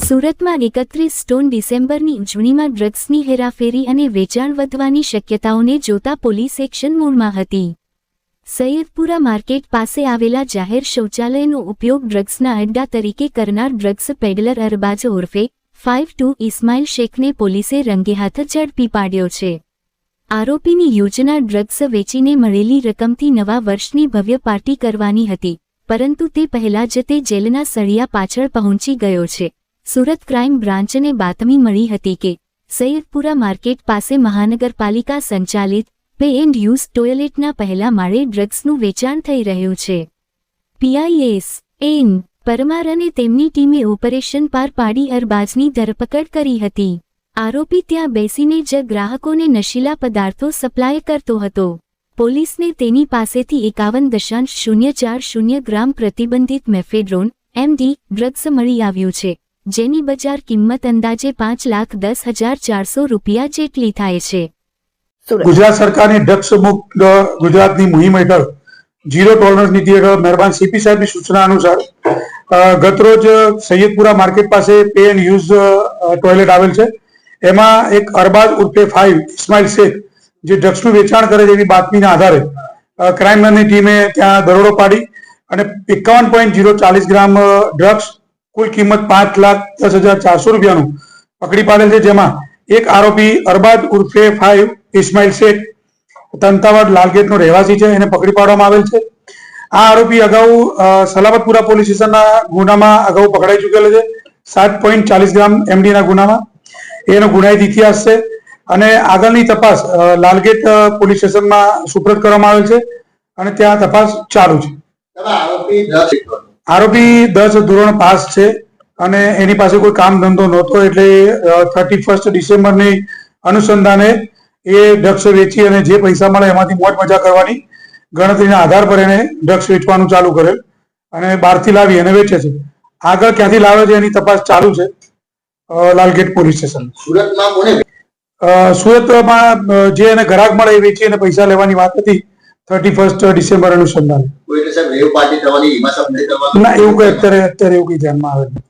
સુરતમાં 31 ડિસેમ્બરની ઉજવણીમાં ડ્રગ્સની હેરાફેરી અને વેચાણ વધવાની શક્યતાઓને જોતા પોલીસ એક્શન મોડમાં હતી। સૈયદપુરા માર્કેટ પાસે આવેલા જાહેર શૌચાલયનો ઉપયોગ ડ્રગ્સના અડ્ડા તરીકે કરનાર ડ્રગ્સ પેડલર અરબાજ ઉર્ફે 52 ઇસ્માઇલ શેખને પોલીસે રંગેહાથ ઝડપી પાડ્યો છે। આરોપીની યોજના ડ્રગ્સ વેચીને મળેલી રકમથી નવા વર્ષની ભવ્ય પાર્ટી કરવાની હતી, પરંતુ તે પહેલા જ તે જેલના સળિયા પાછળ પહોંચી ગયો છે। સુરત ક્રાઇમ બ્રાન્ચને બાતમી મળી હતી કે સૈયદપુરા માર્કેટ પાસે મહાનગરપાલિકા સંચાલિત પે એન્ડ યુઝ ટોયલેટના પહેલા માળે ડ્રગ્સનું વેચાણ થઈ રહ્યું છે। પીઆઈએસ એન પરમાર અને તેમની ટીમે ઓપરેશન પાર પાડી અરબાજની ધરપકડ કરી હતી। આરોપી ત્યાં બેસીને જ ગ્રાહકોને નશીલા પદાર્થો સપ્લાય કરતો હતો। પોલીસને તેની પાસેથી 51.040 ગ્રામ પ્રતિબંધિત મેફેડ્રોન એમડી ડ્રગ્સ મળી આવ્યું છે, જેની બજાર કિંમત અંદાજે 5,10,400 રૂપિયા જેટલી થાય છે। ગુજરાત સરકારની ડ્રગ્સ મુક્ત ગુજરાતની મુહિમ હેઠળ ઝીરો ટોલરન્સ નીતિ હેઠળ મહેરબાન સીપી સાહેબની સૂચના અનુસાર ગતરોજ સૈયદપુરા માર્કેટ પાસે પે એન્ડ યુઝ ટોયલેટ આવેલ છે। એમાં એક અરબાજ ઉર્ફે 5 ઇસ્માઇલ શેખ જે ડ્રગ્સનું વેચાણ કરે છે એવી બાતમીના આધારે ક્રાઇમની ટીમે ત્યાં દરોડો પાડી અને 51.040 ગ્રામ ડ્રગ્સ કુલ કિંમત 5,10,400 રૂપિયાનું પકડી પાડેલ છે, જેમાં એક આરોપી અરબાજ ઉર્ફે 5 ઇસ્માઇલ શેખ તંતાવાડ લાલગેટનો રહેવાસી છે, એને પકડી પાડવામાં આવેલ છે। આ આરોપી અગાઉ સલામતપુરા પોલીસ સ્ટેશનના ગુનામાં અગાઉ પકડાઈ ચૂકેલો છે 7.40 ગ્રામ એમડીના ગુનામાં। એનો ગુનાહિત ઇતિહાસ છે અને આગળની તપાસ લાલગેટ પોલીસ સ્ટેશનમાં સુપ્રત કરવામાં આવેલ છે અને ત્યાં તપાસ ચાલુ છે। આરોપી 10 ધોરણ પાસ છે અને એની પાસે કોઈ કામ ધંધો નહોતો, એટલે 31 ડિસેમ્બરની અનુસંધાને એ ડ્રગ્સ વેચી અને જે પૈસા મળે એમાંથી મોજ મજા કરવાની ગણતરીના આધાર પર એને ડ્રગ્સ વેચવાનું ચાલુ કરેલ અને બહારથી લાવી અને વેચે છે। આગળ ક્યાંથી લાવે છે એની તપાસ ચાલુ છે લાલગેટ પોલીસ સ્ટેશન। સુરતમાં જે એને ગ્રાહક મળે એ વેચી અને પૈસા લેવાની વાત હતી 31 ડિસેમ્બર અનુસંધાને। ના, એવું કઈ અત્યારે એવું કઈ ધ્યાનમાં આવે નહીં।